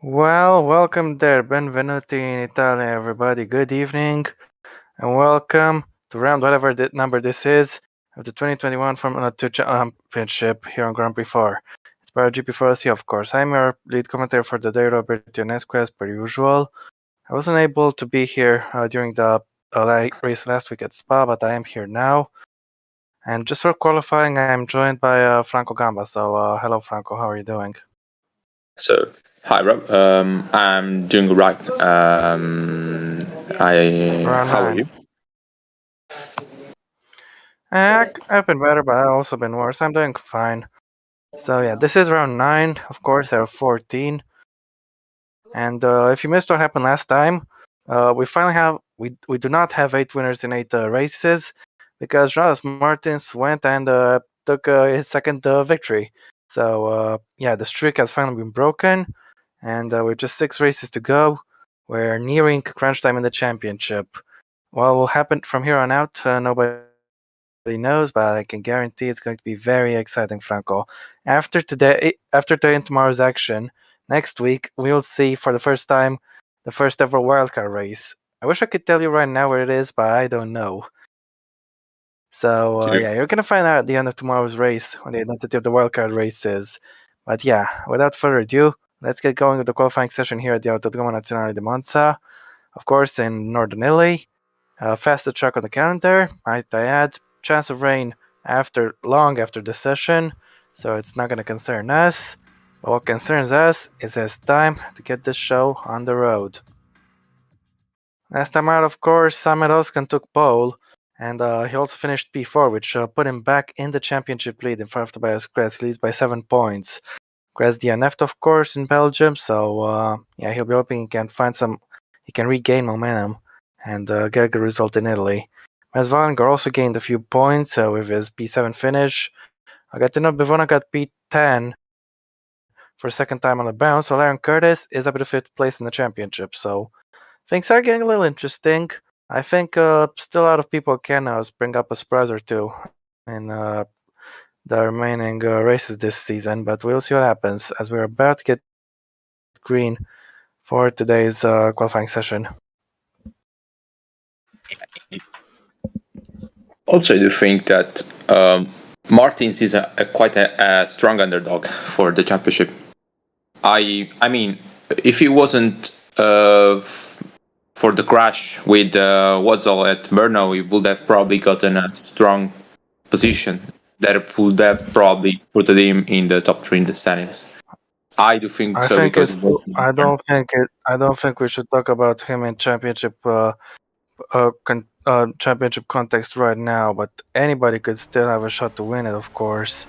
Well, welcome there, benvenuti in Italia, everybody. Good evening, and welcome to round whatever number this is of the 2021 Formula 2 Championship here on Grand Prix 4. It's by GP4 F2, of course. I'm your lead commentator for the day, Roberto Ionescu, as per usual. I wasn't able to be here during the race last week at Spa, but I am here now. And just for qualifying, I am joined by Franco Gamba. So, hello, Franco. How are you doing? So, hi Rob. I'm doing right. Round How are you? 9. I've been better, but I've also been worse. I'm doing fine. So yeah, this is round 9. Of course, there are 14. And if you missed what happened last time, we finally have we do not have 8 winners in 8 races because Jonas Martins went and took his second victory. So yeah, the streak has finally been broken, and with just 6 races to go, we're nearing crunch time in the championship. What will happen from here on out, nobody knows, but I can guarantee it's going to be very exciting, Franco. After today and tomorrow's action, next week we will see for the first time the first ever wildcard race. I wish I could tell you right now where it is, but I don't know. So Too. yeah, you're gonna find out at the end of tomorrow's race when the identity of the wildcard race is. But yeah, without further ado, let's get going with the qualifying session here at the Autodromo Nazionale di Monza, of course in Northern Italy. Fastest track on the calendar, might I add. Chance of rain long after the session, so it's not going to concern us. But what concerns us is it's time to get this show on the road. Last time out, of course, Samet Oskan took pole, and he also finished P4, which put him back in the championship lead in front of Tobias Kress. He leads by 7 points. Kress DNF'd, of course, in Belgium, so yeah, he'll be hoping he can regain momentum and get a good result in Italy. Maz Vallinger also gained a few points with his P7 finish. Agatino Bivona got P10 for a second time on the bounce, while Aaron Curtis is up to 5th place in the championship. So things are getting a little interesting. I think still a lot of people can bring up a surprise or two in the remaining races this season, but we'll see what happens as we're about to get green for today's qualifying session. Also, I do think that Martins is quite a strong underdog for the championship. I mean, if he wasn't for the crash with Wadzol at Brno, he would have probably gotten a strong position that would have probably put him in the top 3 in the standings. I do think I so think because it's. I don't think it. I don't think we should talk about him in championship championship context right now. But anybody could still have a shot to win it, of course.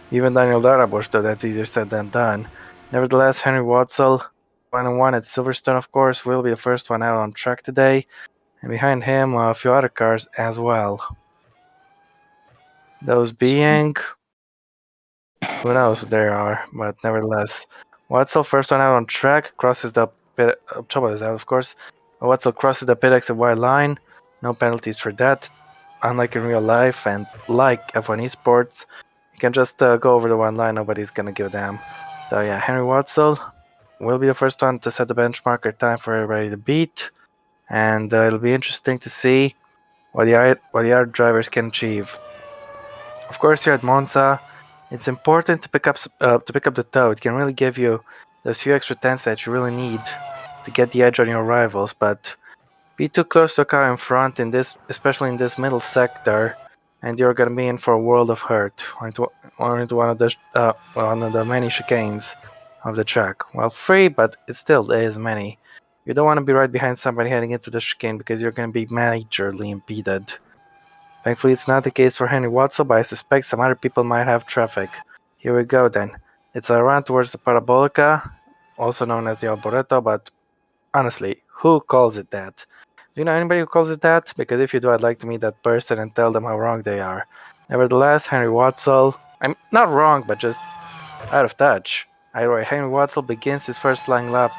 Even Daniel Darabush, though that's easier said than done. Nevertheless, Henry Watzel, 1-1 at Silverstone, of course, will be the first one out on track today, and behind him a few other cars as well. Those being, who knows who they are, but nevertheless, Watzel first one out on track crosses the pit. Trouble is out, of course. Watzel crosses the pit exit wide line. No penalties for that. Unlike in real life and like F1 Esports, you can just go over the one line. Nobody's gonna give a damn. So yeah, Henry Watzel will be the first one to set the benchmark time for everybody to beat, and it'll be interesting to see what the other drivers can achieve. Of course, here at Monza, it's important to pick up the toe. It can really give you those few extra tenths that you really need to get the edge on your rivals. But be too close to a car in front especially in this middle sector, and you're gonna be in for a world of hurt or into one of the many chicanes of the track. Well, free, but it still is many. You don't want to be right behind somebody heading into the chicane because you're going to be majorly impeded. Thankfully, it's not the case for Henry Watson, but I suspect some other people might have traffic. Here we go then. It's a run towards the Parabolica, also known as the Alboreto, but honestly, who calls it that? Do you know anybody who calls it that? Because if you do, I'd like to meet that person and tell them how wrong they are. Nevertheless, Henry Watzel, I'm not wrong, but just out of touch. Either way, Henry Watzel begins his first flying lap,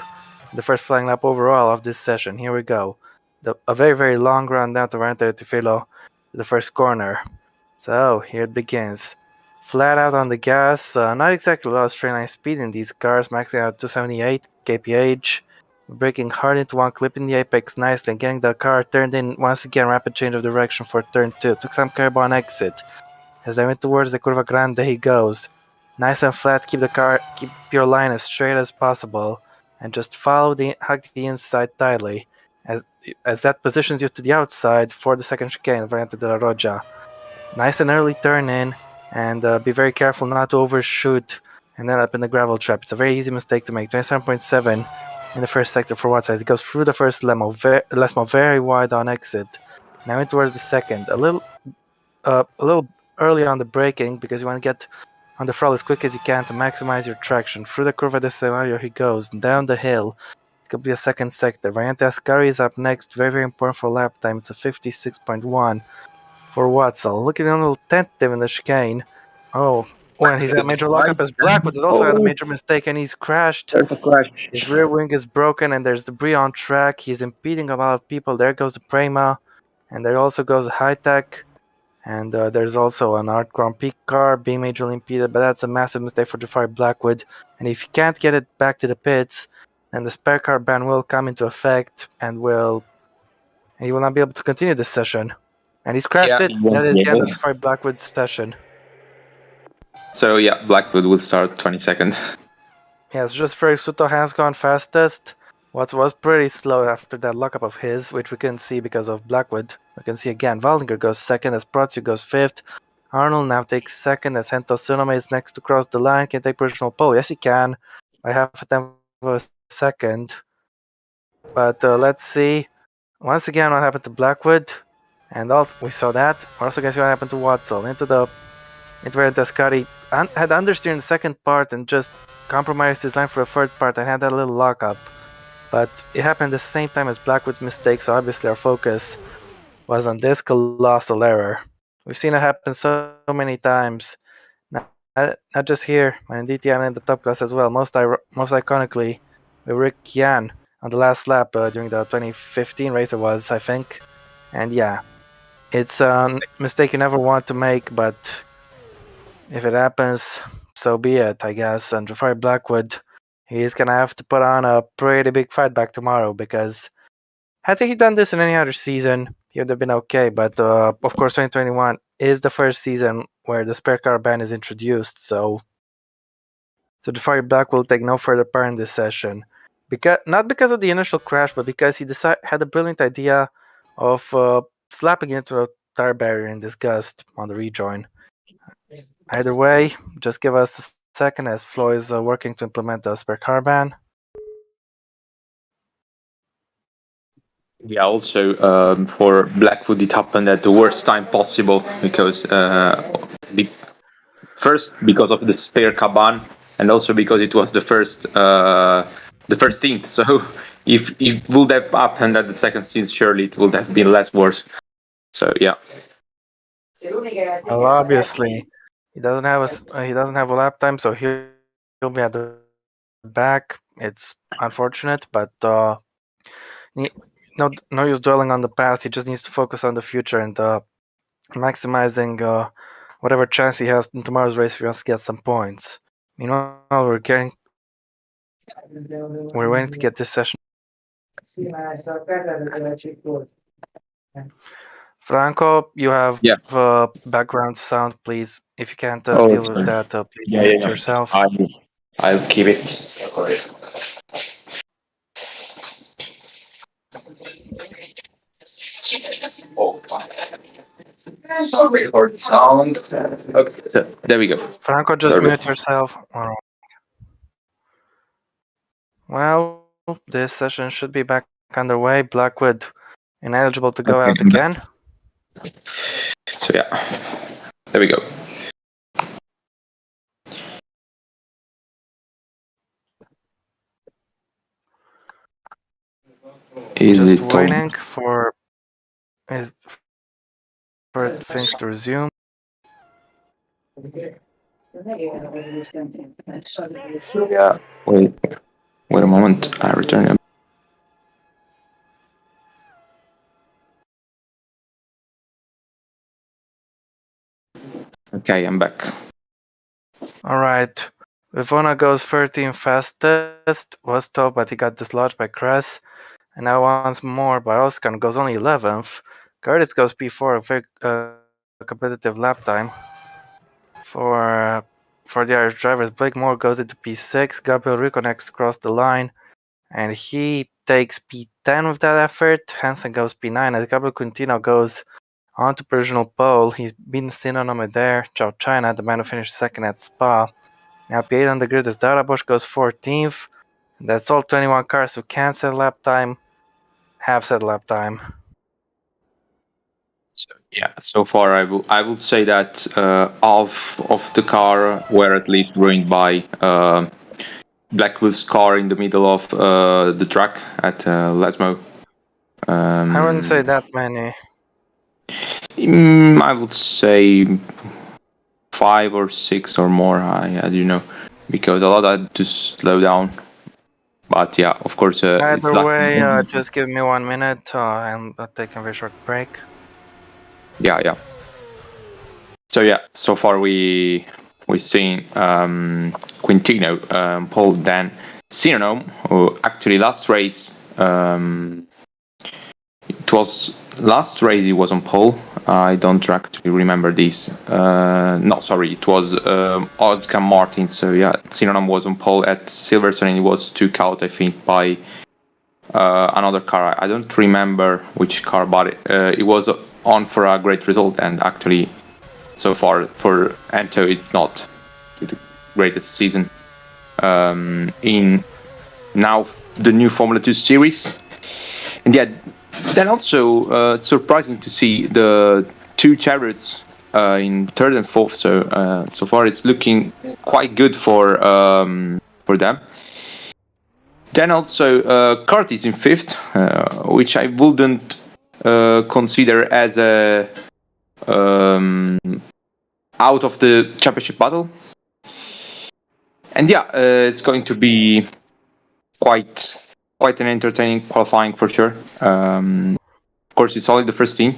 the first flying lap overall of this session. Here we go. A very, very long run down to Rente Tifilo, the first corner. So, here it begins. Flat out on the gas, not exactly a lot of straight line speed in these cars, maxing out 278 kph, braking hard into one, clipping the apex nicely, and getting the car turned in once again. Rapid change of direction for turn 2. Took some curb on exit. As they went towards the Curva Grande, he goes. Nice and flat, keep your line as straight as possible, and just hug the inside tightly, as that positions you to the outside for the second chicane, Variante de la Roja. Nice and early turn in, and be very careful not to overshoot and end up in the gravel trap. It's a very easy mistake to make. 27.7 in the first sector for Watts. He goes through the first Lesmo very wide on exit. Now in towards the second, a little early on the braking because you want to get on the throttle as quick as you can to maximize your traction. Through the Curva de Scenario he goes, down the hill. It could be a second sector. Variante Ascari is up next, very, very important for lap time. It's a 56.1 for Watson. Looking a little tentative in the chicane. And he's got major lockup as Blackwood has also had a major mistake and he's crashed. There's a crash. His rear wing is broken and there's debris on track. He's impeding a lot of people. There goes the Prima, and there also goes High Tech. And there's also an Art Grand Prix car being majorly impeded, but that's a massive mistake for Jafari Blackwood. And if you can't get it back to the pits, then the spare car ban will come into effect and he will not be able to continue this session. And he's crashed it. That is the end of Jafari Blackwood's session. So yeah, Blackwood will start 22nd. Yes, just Suto has gone fastest. What was pretty slow after that lockup of his, which we couldn't see because of Blackwood. We can see again, Waldinger goes second as Prozio goes fifth. Arnold now takes second as Hento Tsunome is next to cross the line. Can take personal pole. Yes, he can. By half a tenth of a second. But let's see. Once again, what happened to Blackwood. And also, we saw that. We're also going to see what happened to Watson. Into Descari had understeer in the second part and just compromised his line for a third part and had that little lockup. But it happened the same time as Blackwood's mistake, so obviously our focus was on this colossal error. We've seen it happen so many times, not just here, but in DTM and in the top class as well. Most iconically, with Rick Yan on the last lap during the 2015 race it was, I think. And yeah, it's a mistake you never want to make, but if it happens, so be it, I guess. And Jafari Blackwood, he's gonna have to put on a pretty big fight back tomorrow because had he done this in any other season, he would have been okay. But of course, 2021 is the first season where the spare car ban is introduced, so Jafari Black will take no further part in this session. Not because of the initial crash, but because he had a brilliant idea of slapping into a tire barrier in disgust on the rejoin. Either way, just give us a second as Flo is working to implement the spare car ban. Yeah, also for Blackwood it happened at the worst time possible because first because of the spare car ban and also because it was the first stint. So if it would have happened at the second stint, surely it would have been less worse. So yeah. Well, obviously, he doesn't have a lap time, so he'll be at the back. It's unfortunate, but no use dwelling on the past. He just needs to focus on the future and maximizing whatever chance he has in tomorrow's race if he wants to get some points. Meanwhile, we're waiting to get this session. Franco, you have background sound, please. If you can't deal with that, please mute yourself. I'll keep it. Oh, sorry for the sound. Okay, so there we go. Franco, just mute yourself. All right. Well, this session should be back underway. Blackwood ineligible to go out again. So yeah, there we go. Just waiting for things to resume. Yeah, wait a moment. I return him. Okay, I'm back. All right. Vivona goes 13 fastest, was top, but he got dislodged by Kress. And now once more by Oscar and goes only 11th. Curtis goes P4, a very competitive lap time for the Irish drivers. Blake Moore goes into P6. Gabriel reconnects across the line, and he takes P10 with that effort. Hansen goes P9 as Gabriel Quintino goes on to provisional pole. He's beaten Sinonome there. Ciao China, the man who finished second at Spa. Now P8 on the grid as Darabosh goes 14th. That's all 21 cars who can set lap time, have set lap time. So, yeah, so far I would say that half of the car were at least ruined by Blackwood's car in the middle of the track at Lesmo. I wouldn't say that many. I would say 5 or 6 or more. I don't know, because a lot had to slow down. But yeah, of course. Either way, just give me 1 minute and I'll take a very short break. Yeah. So yeah, so far we've seen Quintino, Paul, then Sinonome, who actually last race. It was last race he was on pole. I don't actually remember this. No, sorry, it was Oscar Martin. So yeah, Sinonome was on pole at Silverstone and he was took out, I think, by another car. I don't remember which car, but it was on for a great result. And actually, so far for Anto, it's not the greatest season in now the new Formula 2 series. And yeah, then also it's surprising to see the two chariots in third and fourth. So far it's looking quite good for them. Then also Curtis in fifth, which I wouldn't consider as a out of the championship battle. And yeah, it's going to be quite an entertaining qualifying for sure. Of course, it's only the first team,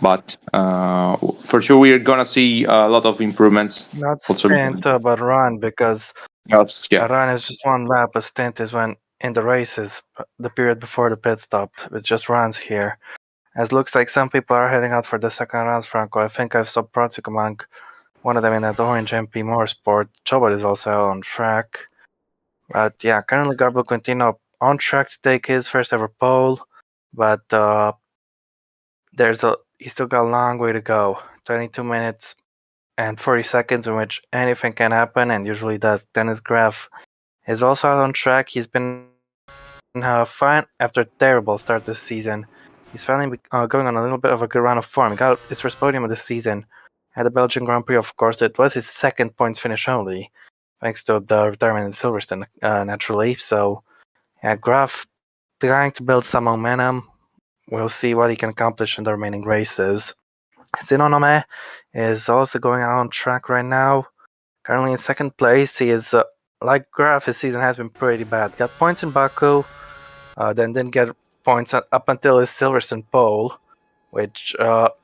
but for sure we're gonna see a lot of improvements. Not stint, but run, because a run is just 1 lap. A stint is when in the races, the period before the pit stop. It just runs here. As looks like some people are heading out for the second rounds, Franco. I think I've saw Protic among one of them in that orange MP Motorsport. Chobot is also out on track. But yeah, currently Gabriel Quintino on track to take his first ever pole, but he still got a long way to go. 22 minutes and 40 seconds in which anything can happen, and usually does. Dennis Graf is also out on track. He's been fine after a terrible start this season. He's finally going on a little bit of a good run of form. He got his first podium of the season at the Belgian Grand Prix, of course. It was his second points finish only, thanks to the retirement in Silverstone, naturally. So, yeah, Graf trying to build some momentum. We'll see what he can accomplish in the remaining races. Sinonome is also going on track right now. Currently in second place. He is, like Graf, his season has been pretty bad. Got points in Baku, then didn't get points up until his Silverstone pole, which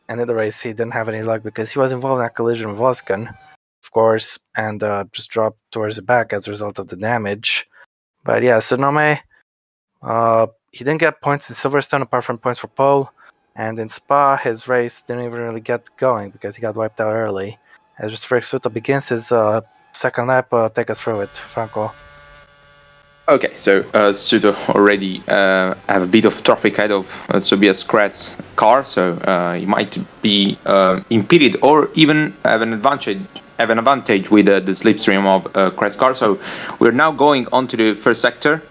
ended the race. He didn't have any luck because he was involved in a collision with Voskan, of course, and just dropped towards the back as a result of the damage. But yeah, Sinonome, he didn't get points in Silverstone apart from points for pole, and in Spa his race didn't even really get going because he got wiped out early. As just Frick Suto begins his second lap, take us through it, Franco. Okay, so Suto already have a bit of traffic ahead of Tobias Kress' car, so he might be impeded or even have an advantage with the slipstream of Kress' car. So we're now going on to the first sector.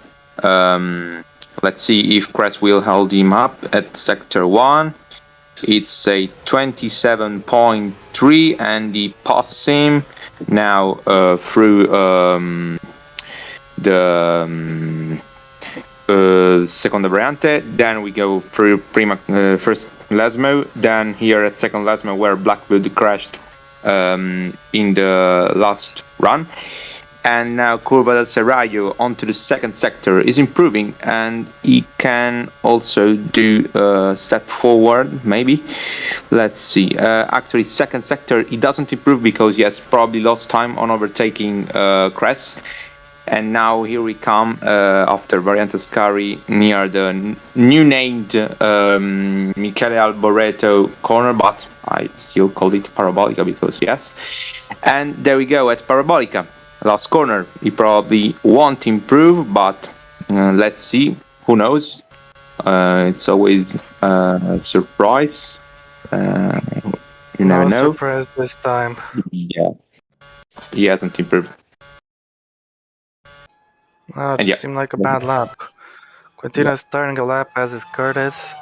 Let's see if Kress will hold him up at sector 1. It's a 27.3 and he passes him now through the second variante. Then we go through first Lesmo. Then here at second Lesmo where Blackwood crashed in the last run. And now Curva del Serrallo onto the second sector is improving, and he can also do a step forward, maybe. Let's see. Actually, second sector, he doesn't improve because he has probably lost time on overtaking Crest. And now here we come after Variante Scari near the new named Michele Alboreto corner, but I still call it Parabolica because yes. And there we go at Parabolica. Last corner. He probably won't improve, but let's see. Who knows? It's always a surprise. You never No know. surprise this time. Yeah, he hasn't improved. No, it And just yeah, seemed like a bad lap. Quintino is starting a lap as is Curtis.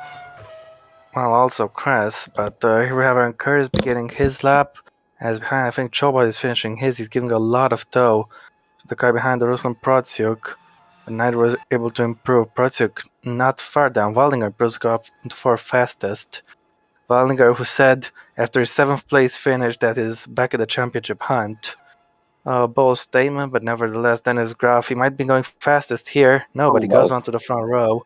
Well, also Kress, but here we have Curtis beginning his lap. As behind, I think Choba is finishing his. He's giving a lot of tow to the car behind the Ruslan Protsiuk. But neither was able to improve. Protsiuk not far down. Waldinger improves go up for fastest. Waldinger, who said after his 7th place finish that is back at the championship hunt. Bold statement, but nevertheless, Dennis Graf, he might be going fastest here. No, but he goes onto the front row.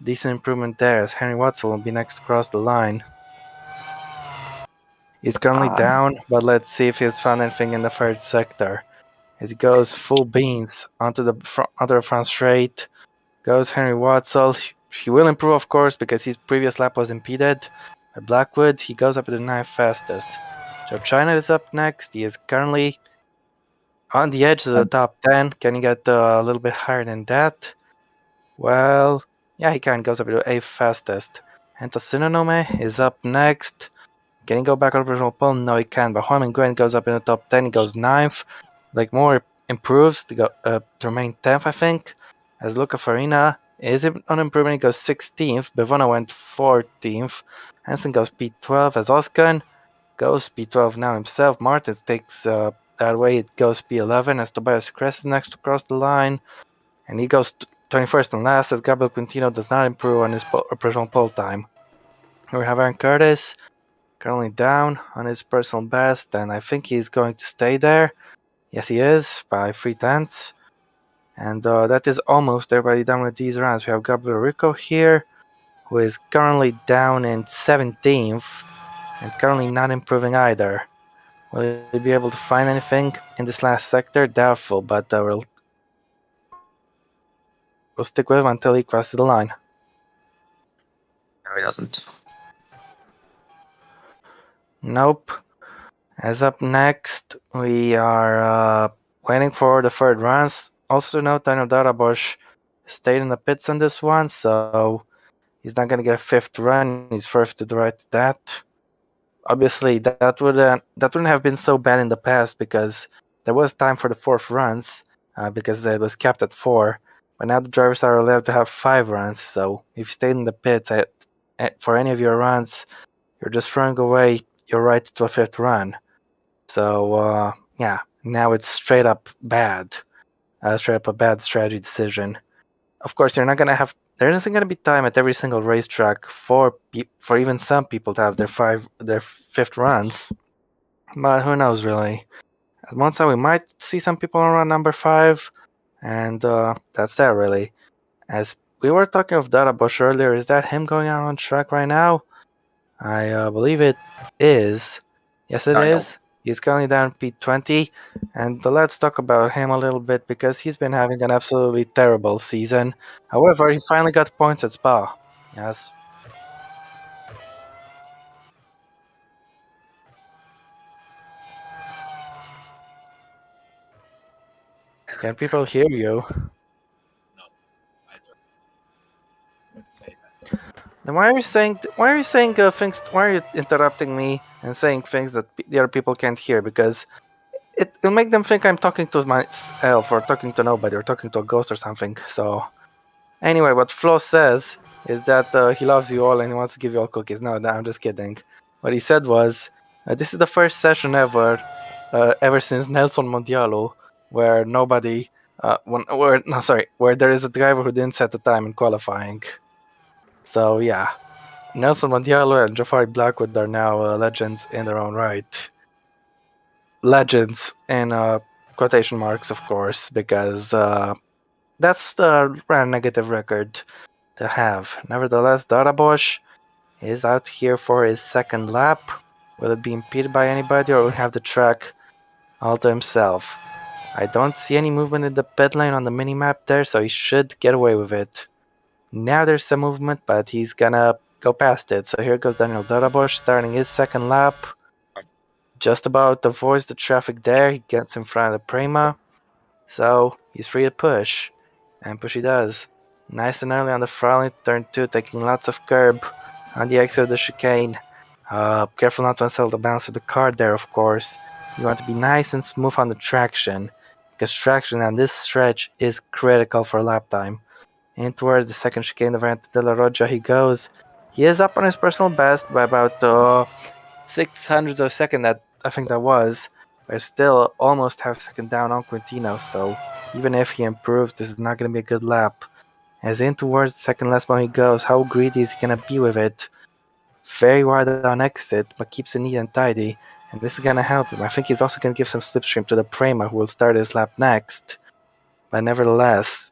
Decent improvement there, as Henry Watson will be next to cross the line. He's currently down, but let's see if he's found anything in the third sector. As he goes full beans onto the front straight, goes Henry Watson. He will improve, of course, because his previous lap was impeded by Blackwood. He goes up to the 9th fastest. Joe China is up next. He is currently on the edge of the top 10. Can he get a little bit higher than that? Well, yeah, he can. Goes up to 8th fastest. Hento Synonome is up next. Can he go back on the original pole? No, he can't. But Juan Nguyen goes up in the top 10. He goes 9th. Like Moore improves to remain 10th, I think. As Luca Farina is on improvement. He goes 16th. Bevona went 14th. Hansen goes P12 as Oskan goes P12 now himself. Martins takes that way. It goes P11 as Tobias Kress is next to cross the line. And he goes 21st and last as Gabriel Quintino does not improve on his personal pole time. We have Aaron Curtis currently down on his personal best, and I think he's going to stay there. Yes, he is by 3/10. And that is almost everybody done with these rounds. We have Gabriel Rico here, who is currently down in 17th and currently not improving either. Will he be able to find anything in this last sector? Doubtful, but we'll stick with him until he crosses the line. No, he doesn't. Nope. As up next, we are waiting for the third runs. Also note, Daniel Darabosh stayed in the pits on this one, so he's not going to get a 5th run. He's first to the right to that. Obviously, that wouldn't have been so bad in the past because there was time for the 4th runs because it was capped at 4. But now the drivers are allowed to have 5 runs. So if you stayed in the pits for any of your runs, you're just throwing away your right to a 5th run. So yeah, now it's straight up bad, straight up a bad strategy decision. Of course, you're not gonna have. There isn't gonna be time at every single racetrack for even some people to have their 5th runs. But who knows really? At Monza, we might see some people around number 5, and that's that really. As we were talking of Dara Bush earlier, is that him going out on track right now? I believe it is. Yes, it is. He's currently down P20, and let's talk about him a little bit because he's been having an absolutely terrible season. However, he finally got points at Spa. Yes. Can people hear you? Then why are you saying? Why are you saying things? Why are you interrupting me and saying things that the other people can't hear? Because it'll make them think I'm talking to myself or talking to nobody or talking to a ghost or something. So. Anyway, what Flo says is that he loves you all and he wants to give you all cookies. No, I'm just kidding. What he said was, this is the first session ever since Nelson Mondialo, where nobody, where there is a driver who didn't set the time in qualifying. So yeah, Nelson Mondialo and Jafari Blackwood are now legends in their own right. Legends in quotation marks, of course, because that's the rather negative record to have. Nevertheless, Darabosh is out here for his second lap. Will it be impeded by anybody, or will he have the track all to himself? I don't see any movement in the pit lane on the minimap there, so he should get away with it. Now there's some movement, but he's gonna go past it. So here goes Daniel Darabosh starting his second lap. Just about avoids the traffic there. He gets in front of the Prima. So he's free to push. And push he does. Nice and early on the front turn 2, taking lots of curb on the exit of the chicane. Careful not to unsettle the balance of the car there, of course. You want to be nice and smooth on the traction, because traction on this stretch is critical for lap time. In towards the second chicane of Variante de la Roja he goes. He is up on his personal best by about 600 of a second, that I think that was. But still almost half a second down on Quintino, so even if he improves, this is not going to be a good lap. As in towards the second last one he goes, how greedy is he going to be with it? Very wide on exit, but keeps it neat and tidy, and this is going to help him. I think he's also going to give some slipstream to the Prema, who will start his lap next. But nevertheless,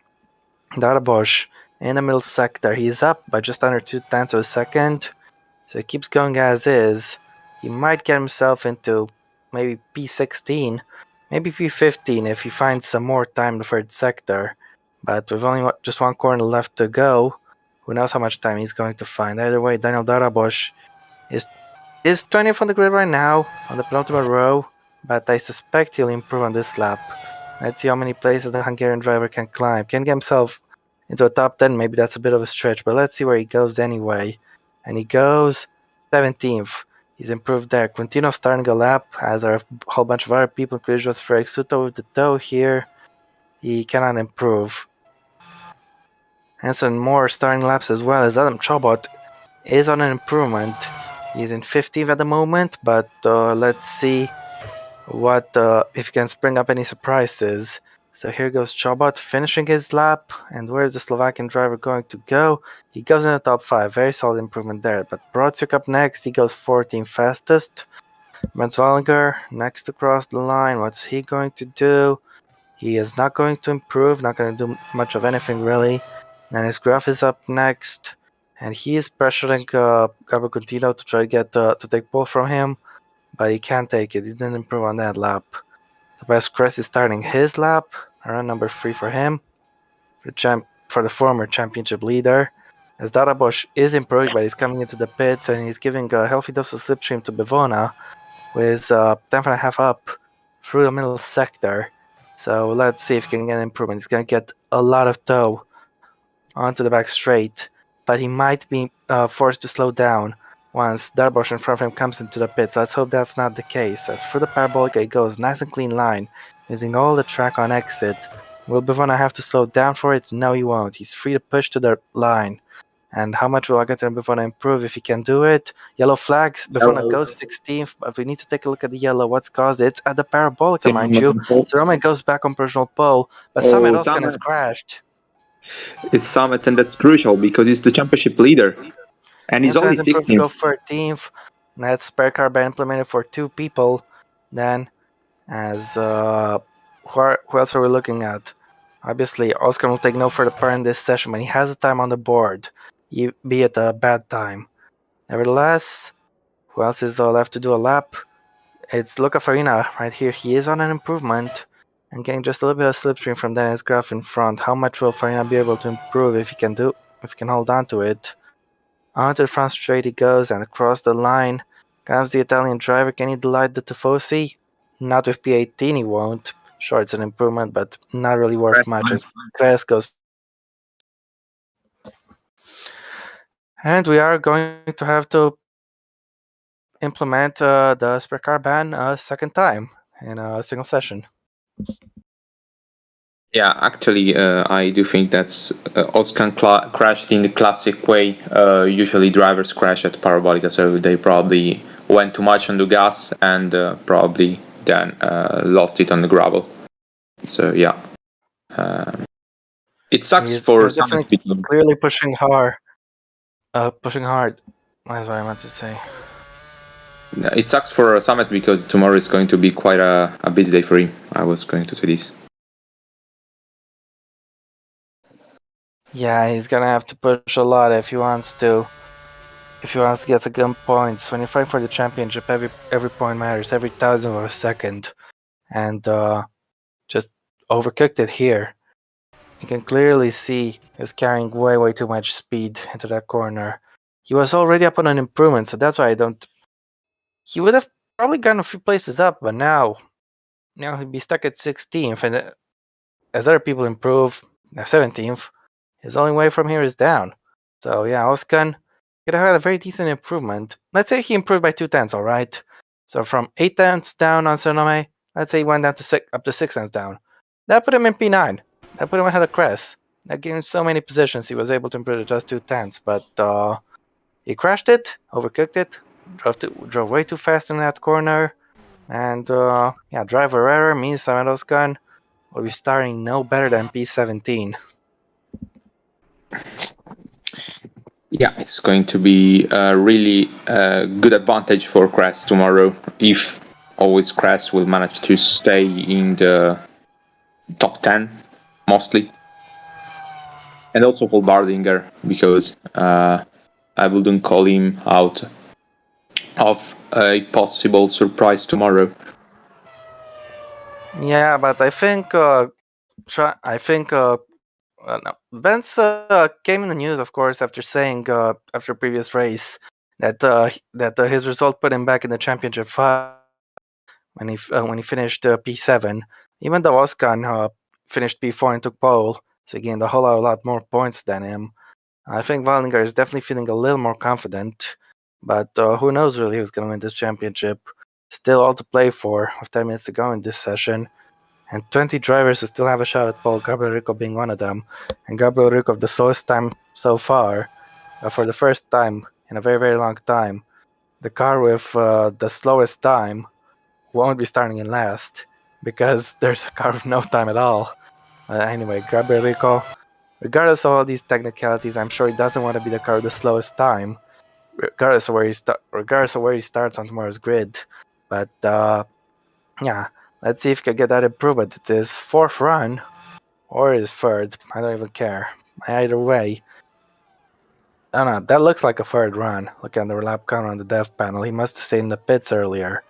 Darabosh in the middle sector, he's up by just under 2/10 of a second, so he keeps going as is. He might get himself into maybe P16, maybe P15 if he finds some more time in the third sector. But with only just one corner left to go, who knows how much time he's going to find. Either way, Daniel Darabosh is 20th on the grid right now, on the penultimate row, but I suspect he'll improve on this lap. Let's see how many places the Hungarian driver can climb. Can get himself into a top 10, maybe that's a bit of a stretch, but let's see where he goes anyway. And he goes 17th. He's improved there. Quintino starting a lap, as are a whole bunch of other people, including just Frederik Suto with the toe here. He cannot improve. Hanson Moore starting laps as well as Adam Chobot is on an improvement. He's in 15th at the moment, but let's see what if he can spring up any surprises. So here goes Chobot finishing his lap, and where's the Slovakian driver going to go? He goes in the top 5, very solid improvement there. But Brodsuk up next, he goes 14th fastest. Mats Wallinger next to cross the line, what's he going to do? He is not going to improve, not going to do much of anything really. And his Graf is up next, and he is pressuring Gabriel Contino to try to get to take pole from him, but he can't take it. He didn't improve on that lap. Tobias Kress is starting his lap, around number 3 for him, for the former championship leader. As Darabosh is improving, but he's coming into the pits and he's giving a healthy dose of slipstream to Bivona, with 10.5 up through the middle sector. So let's see if he can get an improvement. He's going to get a lot of toe onto the back straight, but he might be forced to slow down once Darbosh in front of him comes into the pits. Let's hope that's not the case. As for the parabolic, it goes nice and clean line, using all the track on exit. Will Bivona have to slow down for it? No, he won't. He's free to push to the line. And how much will Agaton Bivona improve if he can do it? Yellow flags. Bivona goes 16th, but we need to take a look at the yellow. What's caused it? It's at the parabolica, mind you. Sarome goes back on personal pole, but Samet Oskan has crashed. It's Samet, and that's crucial because he's the championship leader. And he's only 16th. To go 13th. That's spare car ban implemented for 2 people. Then, as who else are we looking at? Obviously, Oscar will take no further part in this session, but he has the time on the board, be it a bad time. Nevertheless, who else is left to do a lap? It's Luca Farina right here. He is on an improvement and getting just a little bit of slipstream from Dennis Graf in front. How much will Farina be able to improve if he can hold on to it? Onto the front straight he goes, and across the line comes the Italian driver. Can he delight the Tifosi? Not with P18, he won't. Sure, it's an improvement, but not really worth much, as Kress goes. And we are going to have to implement the spare car ban a second time in a single session. Yeah, actually, I do think that's Oskan crashed in the classic way. Usually drivers crash at Parabolica, so they probably went too much on the gas and probably then lost it on the gravel. So yeah, it sucks for some people. Clearly pushing hard. That's what I meant to say. It sucks for Summit because tomorrow is going to be quite a busy day for him. I was going to say this. Yeah, he's gonna have to push a lot if he wants to. If he wants to get some good points. When you fight for the championship, every point matters, every thousandth of a second. And just overcooked it here. You can clearly see he was carrying way too much speed into that corner. He was already up on an improvement, so that's why I don't. He would have probably gotten a few places up, but now he'd be stuck at 16th, and as other people improve, now 17th, his only way from here is down. So yeah, Oskan could have had a very decent improvement. Let's say he improved by 2/10, all right? So from 8/10 down on Sonome, let's say he went down to up to 6/10 down. That put him in P9. That put him ahead of Cress. That gave him so many positions he was able to improve to just 2/10, but he crashed it, overcooked it, drove way too fast in that corner, and yeah, driver error means Oskan will be starting no better than P17. Yeah, it's going to be a really good advantage for Kras tomorrow if always Kras will manage to stay in the top 10 mostly. And also for Bardinger because I wouldn't call him out of a possible surprise tomorrow. Yeah, but I think no. Benz came in the news, of course, after saying after previous race that his result put him back in the championship fight when he finished P7. Even though Oskan finished P4 and took pole, so he gained a whole lot more points than him. I think Wallinger is definitely feeling a little more confident, but who knows really who's going to win this championship. Still all to play for with 10 minutes to go in this session. And 20 drivers who still have a shot at pole, Gabriel Rico being one of them. And Gabriel Rico, the slowest time so far, for the first time in a very long time, the car with the slowest time won't be starting in last because there's a car with no time at all. Anyway, Gabriel Rico, regardless of all these technicalities, I'm sure he doesn't want to be the car with the slowest time, regardless of where he starts on tomorrow's grid. But yeah, let's see if he can get that improvement. It's his fourth run or his third. I don't even care. Either way, I don't know. That looks like a third run. Look at the lap counter on the dev panel. He must have stayed in the pits earlier.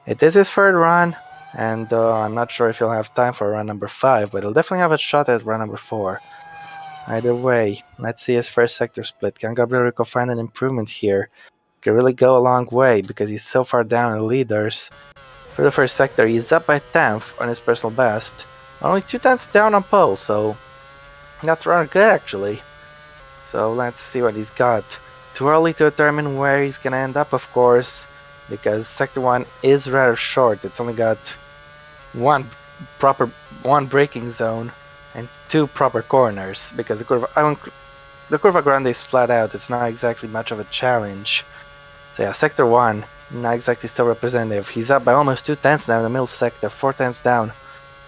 It is his third run, and I'm not sure if he'll have time for run number 5, but he'll definitely have a shot at run number 4. Either way, let's see his first sector split. Can Gabriel Rico find an improvement here? Could really go a long way because he's so far down in the leaders. For the first sector, he's up by 10th on his personal best. Only 2/10 down on pole, so that's rather good actually. So let's see what he's got. Too early to determine where he's gonna end up, of course, because Sector 1 is rather short. It's only got one braking zone and 2 proper corners, because the Curva Grande is flat out. It's not exactly much of a challenge. So yeah, Sector 1, not exactly so representative. He's up by almost 2/10 now in the middle sector, 4/10 down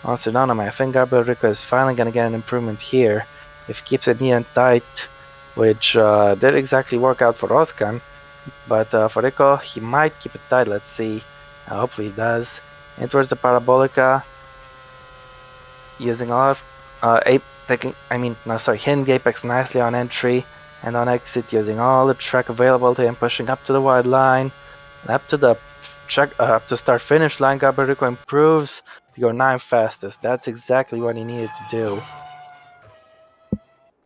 on Synonymous. I think Gabriel Rico is finally gonna get an improvement here if he keeps it neat and tight, which didn't exactly work out for Oskan, but for Rico, he might keep it tight. Let's see. Hopefully he does. And towards the Parabolica, using a lot of hitting Apex nicely on entry and on exit, using all the track available to him, pushing up to the wide line, up to the up to start finish line. Gabriel Rico improves to go 9 fastest. That's exactly what he needed to do.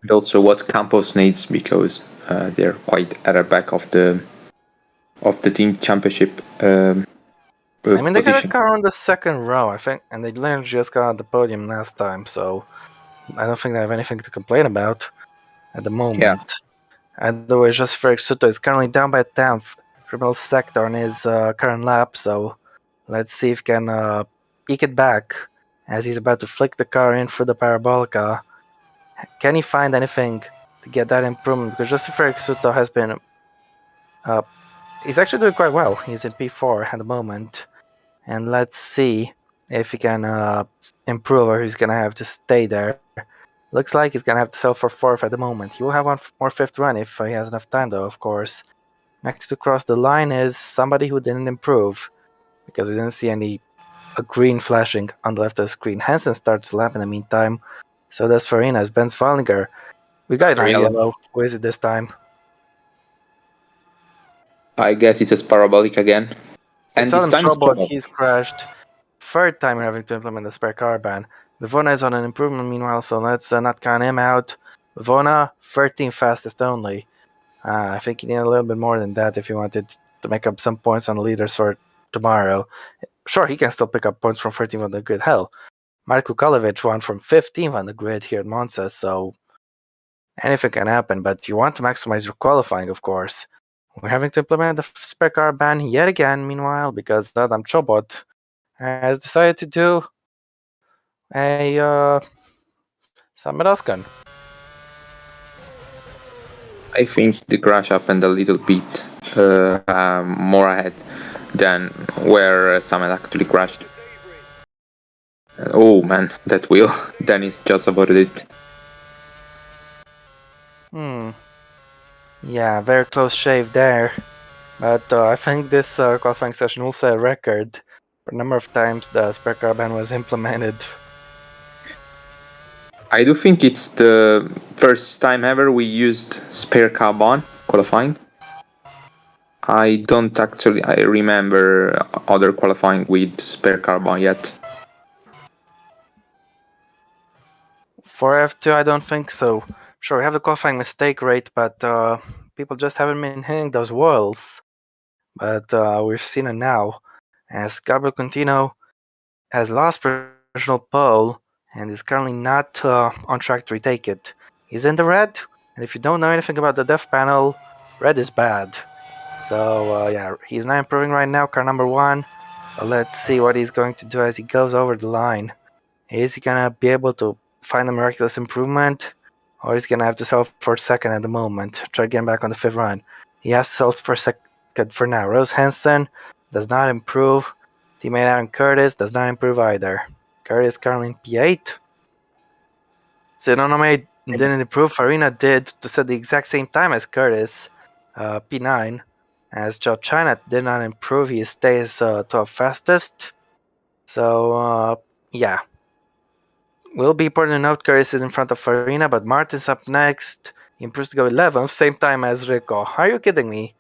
And also what Campos needs because they're quite at the back of the team championship. I mean, they got a Position. car on the second row, I think, and they literally just got on the podium last time, so I don't think they have anything to complain about at the moment. Yeah. Otherwise, just Ferric Suto is currently down by 10th for middle sector on his current lap, so let's see if he can eke it back as he's about to flick the car in for the Parabolica. Can he find anything to get that improvement? Because just Ferric Suto has been... he's actually doing quite well. He's in P4 at the moment. And let's see if he can improve or he's going to have to stay there. Looks like he's going to have to sell for 4th at the moment. He will have one more 5th run if he has enough time, though, of course. next to cross the line is somebody who didn't improve, because we didn't see a green flashing on the left of the screen. Hansen starts to lap in the meantime, so does Farina as Ben's Fallinger. We got an yellow. Who is it this time? I guess it's a parabolic again. It's Adam Chobot, he's crashed. Third time we're having to implement the spare car ban. Vivona is on an improvement meanwhile, so let's not count him out. Vivona, 13 fastest only. I think you need a little bit more than that if you wanted to make up some points on the leaders for tomorrow. Sure, he can still pick up points from 13th on the grid. Hell, Marko Kalovic won from 15th on the grid here at Monza, so anything can happen, but you want to maximize your qualifying, of course. We're having to implement the spare car ban yet again, meanwhile, because Adam Chobot has decided to do a Samaraskan. I think the crash happened a little bit more ahead than where Samuel actually crashed. Oh man, that wheel. Dennis just about it. Yeah, very close shave there. But I think this qualifying session will set a record for the number of times the spare car ban was implemented. I do think it's the first time ever we used spare car ban qualifying. I don't actually remember other qualifying with spare car ban yet. For F2, I don't think so. Sure, we have the qualifying mistake rate, but people just haven't been hitting those walls. But we've seen it now, as Gabriel Contino has lost personal pole and is currently not on track to retake it. He's in the red, and if you don't know anything about the def panel, red is bad. So yeah, he's not improving right now, car number 1. But let's see what he's going to do as he goes over the line. Is he gonna be able to find a miraculous improvement, or is he gonna have to sell for second at the moment, try getting back on the 5th run? He has to sell for second for now. Rose Hansen does not improve. Teammate Aaron Curtis does not improve either. Curtis currently in P8. Sinonome didn't improve. Farina did to set the exact same time as Curtis, P9. As Joe China did not improve, he stays 12th fastest. So, yeah. Will be important to note Curtis is in front of Farina, but Martin's up next. He improves to go 11th, same time as Rico. Are you kidding me?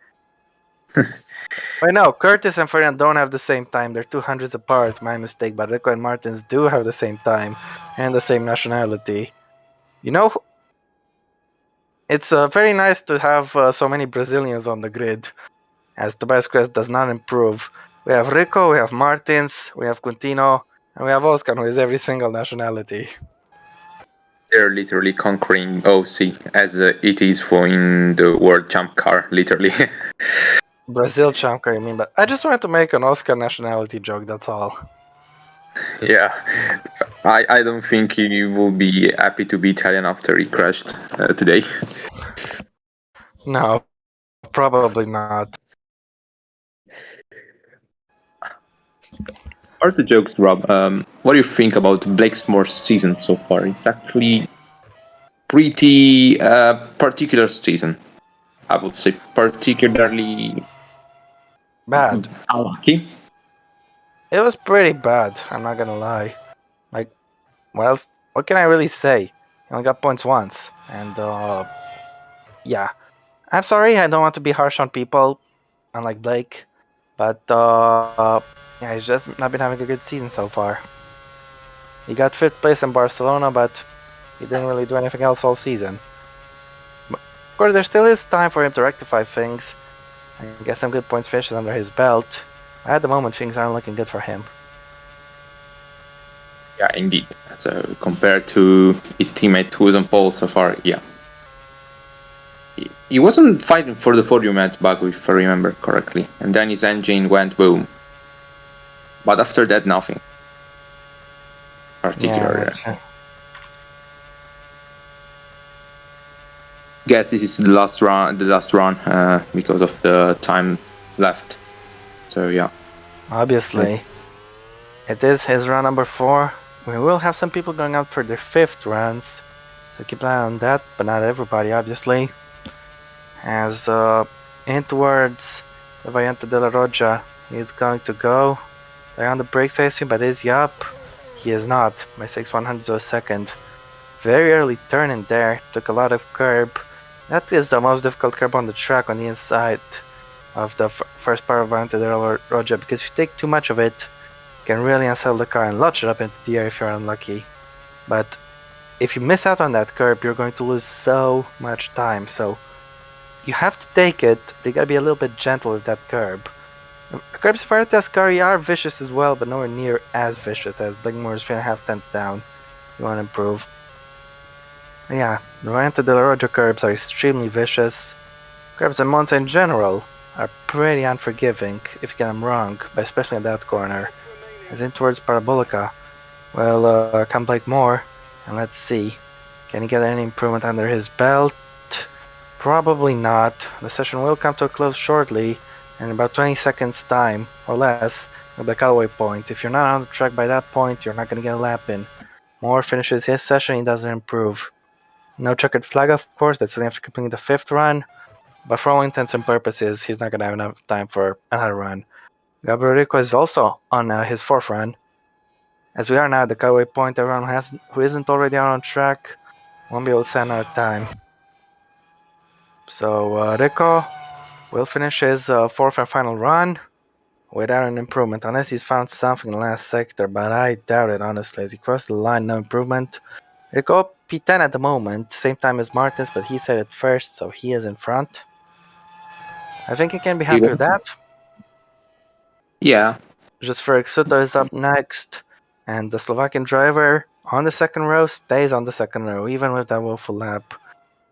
I know, Curtis and Farina don't have the same time. They're 200s apart, my mistake, but Rico and Martins do have the same time and the same nationality. You know, it's very nice to have so many Brazilians on the grid, as Tobias Crest does not improve. We have Rico, we have Martins, we have Quintino, and we have Oscar, who is every single nationality. They're literally conquering OC as it is for in the World Champ car, literally. Brazil champ car, I mean, but I just wanted to make an Oscar nationality joke, that's all. Yeah, I don't think he will be happy to be Italian after he crashed today. No, probably not. Are the jokes, Rob? What do you think about Blakemore's season so far? It's actually pretty particular season, I would say, particularly bad. Unlucky. It was pretty bad, I'm not gonna lie. Like, what can I really say? He only got points once, and yeah. I'm sorry, I don't want to be harsh on people, unlike Blake, but yeah, he's just not been having a good season so far. He got 5th place in Barcelona, but he didn't really do anything else all season. But of course, there still is time for him to rectify things and get some good points finishes under his belt. At the moment, things aren't looking good for him. Yeah, indeed. So compared to his teammate who was on pole so far, yeah. He wasn't fighting for the podium at Baku, if I remember correctly. And then his engine went boom. But after that, nothing particular. Yeah, Guess this is the last run, because of the time left. So yeah. Obviously, it is his run number 4. We will have some people going out for their 5th runs, so keep an eye on that, but not everybody, obviously. As in towards the Variante della Roggia. He's going to go. They're on the brakes, I assume, but is he up? He is not. By 6/100 of a second. Very early turn in there. Took a lot of curb. That is the most difficult curb on the track on the inside of the first part of Variante della Roggia, because if you take too much of it, you can really unsettle the car and launch it up into the air if you're unlucky. But if you miss out on that curb, you're going to lose so much time. So you have to take it, but you gotta be a little bit gentle with that curb. The curbs for Artes Kari are vicious as well, but nowhere near as vicious as Blackmore's 3.5 tenths down. You want to improve. But yeah, the Variante della Roggia curbs are extremely vicious. Curbs in Monza in general are pretty unforgiving if you get them wrong, but especially in that corner. As in towards Parabolica. Well, come Blakemore, and let's see. Can he get any improvement under his belt? Probably not. The session will come to a close shortly, in about 20 seconds time, or less, at the cutaway point. If you're not on the track by that point, you're not going to get a lap in. Moore finishes his session, he doesn't improve. No checkered flag, of course, that's only after completing the 5th run, but for all intents and purposes, he's not going to have enough time for another run. Gabriel Rico is also on his 4th run. As we are now at the cutaway point, everyone who isn't already out on track won't be able to set another time. So Rico will finish his 4th and final run without an improvement, unless he's found something in the last sector, but I doubt it, honestly. As he crossed the line, no improvement. Rico P10 at the moment, same time as Martins, but he said it first, so he is in front. I think he can be happy with that. Yeah. Just Ferg Suto is up next, and the Slovakian driver on the second row stays on the second row, even with that woeful lap.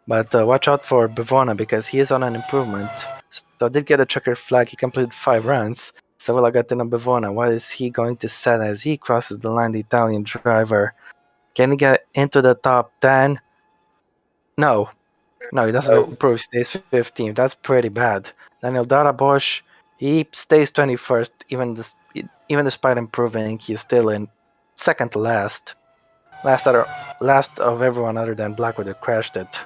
But watch out for Bivona, because he is on an improvement. So I did get a checkered flag, he completed 5 runs. So will I get to Bivona? What is he going to set as he crosses the line, the Italian driver? Can he get into the top 10? No, he doesn't improve, he stays 15th. That's pretty bad. Daniel Darabosch, he stays 21st, even despite improving, he's still in second to last. Last of everyone other than Blackwood who crashed it.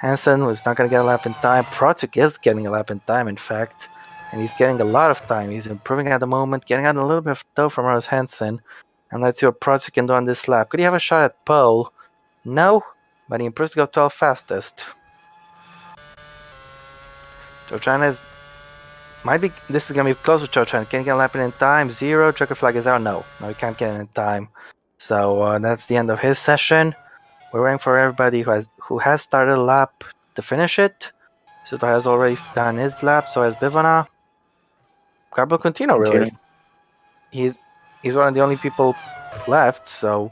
Hansen was not going to get a lap in time. Protic is getting a lap in time, in fact. And he's getting a lot of time. He's improving at the moment, getting out a little bit of tow from Rose Hansen. And let's see what Protic can do on this lap. Could he have a shot at pole? No, but he improves to go 12 fastest. Chouchana this is going to be close with Chouchana. Can he get a lap in time? 0. Checker flag is out. No, he can't get in time. So that's the end of his session. We're waiting for everybody who has started a lap to finish it. Suto has already done his lap, so has Bivona. Gabriel Contino, really. He's one of the only people left, so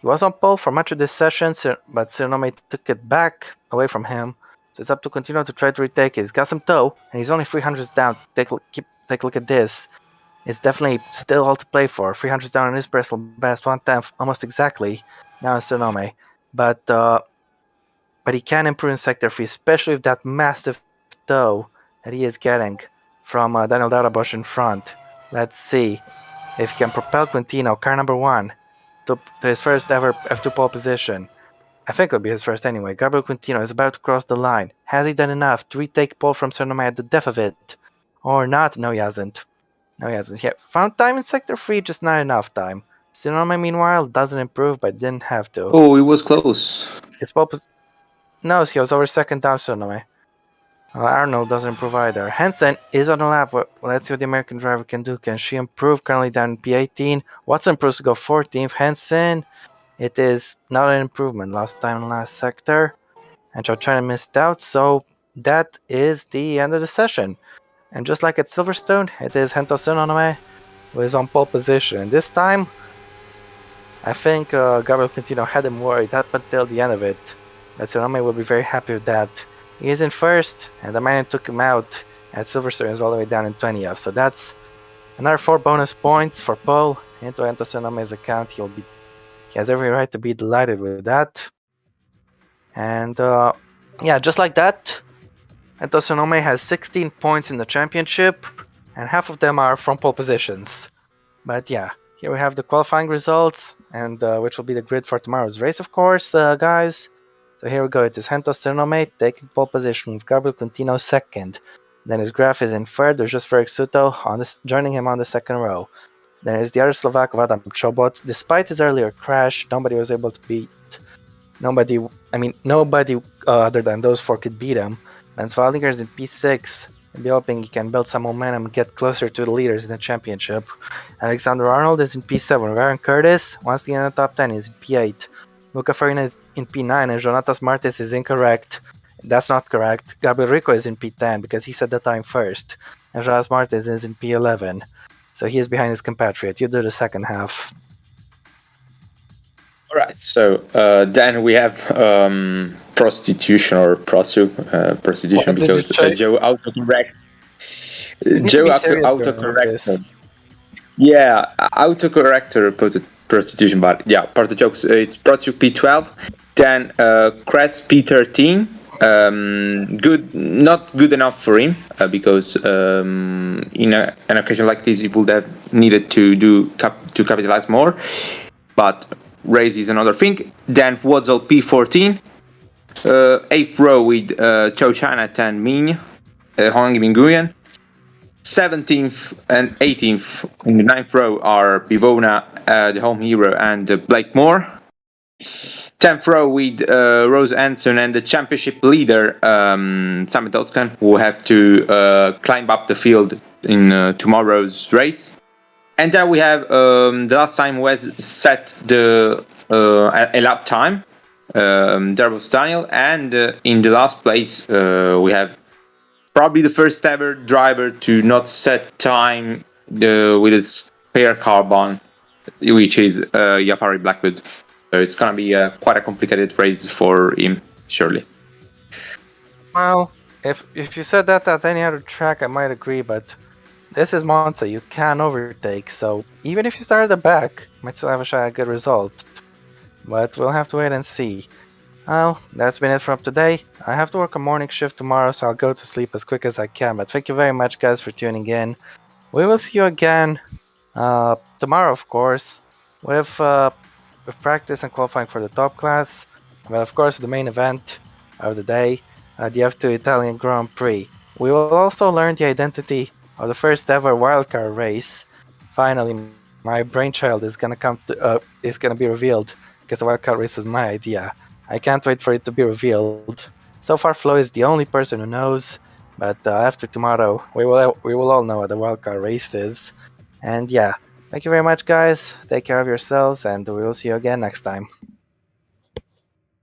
he was on pole for much of this session, but Tsunome took it back away from him. So it's up to Contino to try to retake it. He's got some tow, and he's only 300s down. Take a look at this. It's definitely still all to play for. 300s down on his personal best, 1/10, almost exactly, now in Tsunome. But he can improve in Sector 3, especially with that massive tow that he is getting from Daniel Darabosch in front. Let's see if he can propel Quintino, car number 1, to his first ever F2 pole position. I think it'll be his first anyway. Gabriel Quintino is about to cross the line. Has he done enough to retake pole from Tsunome at the death of it? Or not? No, he hasn't. He found time in Sector 3, just not enough time. Tsunome, meanwhile, doesn't improve, but didn't have to. Oh, it was close. His pole No, he was over second down Tsunome. Arnold doesn't improve either. Hansen is on the lap. Let's see what the American driver can do. Can she improve? Currently down in P18. Watson improves to go 14th. Hansen, it is not an improvement. Last time in last sector. And Chouchana missed out. So that is the end of the session. And just like at Silverstone, it is Hento Tsunome who is on pole position. And this time, I think Gabriel Quintino had him worried up until the end of it. But Tsunome will be very happy with that. He is in first, and the man who took him out at Silverstone is all the way down in 20th. So that's another 4 bonus points for pole into Hento Tsunome's account. He has every right to be delighted with that. And yeah, just like that, Hento Tsunome has 16 points in the championship, and half of them are from pole positions. But yeah, here we have the qualifying results, and which will be the grid for tomorrow's race, of course, guys. So here we go. It is Hento Tsunome taking pole position with Gabriel Quintino second. Then his Graf is in third. There's just Ferric Suto joining him on the second row. Then is the other Slovak, Adam Chobot. Despite his earlier crash, nobody was able to beat. Nobody other than those four could beat him. And Svaldinger is in P6. And be hoping he can build some momentum and get closer to the leaders in the championship. Alexander Arnold is in P7. Ryan Curtis, once again in the top 10, is in P8. Luca Farina is in P9, and Jonatas Martes is incorrect. That's not correct. Gabriel Rico is in P10 because he said the time first. And Jonas Martes is in P11. So he is behind his compatriot. You do the second half. All right. So then we have prostitution or prostitution because Joe autocorrect. Joe autocorrector. Yeah, autocorrector put it prostitution, but yeah, part of the jokes. It's prostitute P12, then Crest P13. Good, not good enough for him because in an occasion like this, he would have needed to capitalize more. But raise is another thing. Then Wadzol P14, 8th row with Chow China Tan Min, Hong Min Nguyen. 17th and 18th in the 9th row are Bivona, the home hero, and Blake Moore. 10th row with Rose Anson and the championship leader, Samet Özkan, who have to climb up the field in tomorrow's race. And then we have the last time was set a lap time. There was Daniel, and in the last place we have probably the first ever driver to not set time with his spare carbon, which is Jafari Blackwood. So it's gonna be quite a complicated race for him, surely. Well, if you said that at any other track, I might agree, but this is Monza. You can overtake, so even if you start at the back, you might still have a shot at a good result. But we'll have to wait and see. Well, that's been it from today. I have to work a morning shift tomorrow, so I'll go to sleep as quick as I can. But thank you very much, guys, for tuning in. We will see you again tomorrow, of course, with practice and qualifying for the top class. But of course, the main event of the day, the F2 Italian Grand Prix. We will also learn the identity of the first ever wildcard race. Finally, my brainchild is gonna be revealed because the wildcard race was my idea. I can't wait for it to be revealed. So far, Flo is the only person who knows, but after tomorrow, we will all know what the wildcard race is. And yeah, thank you very much, guys. Take care of yourselves, and we will see you again next time.